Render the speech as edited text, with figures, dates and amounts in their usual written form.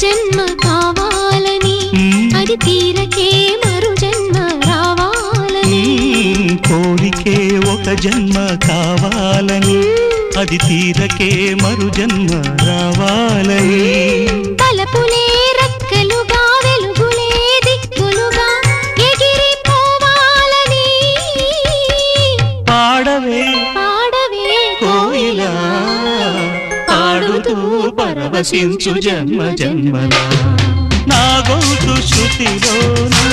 జన్మ కావాలని అది తీరకే మరు జన్మ రావాలని కోరికే ఒక జన్మ కావాలని అది తీరకే మరు జన్మ రావాలని తలపులే రెక్కలుగా వెలుగులే దిక్కులుగా ఎగిరిపోవాలని పాడవే పాడవే కోయిలా పాడుతూ పరవశించు జన్మ జన్మలా నా గొంతు శృతిలోనా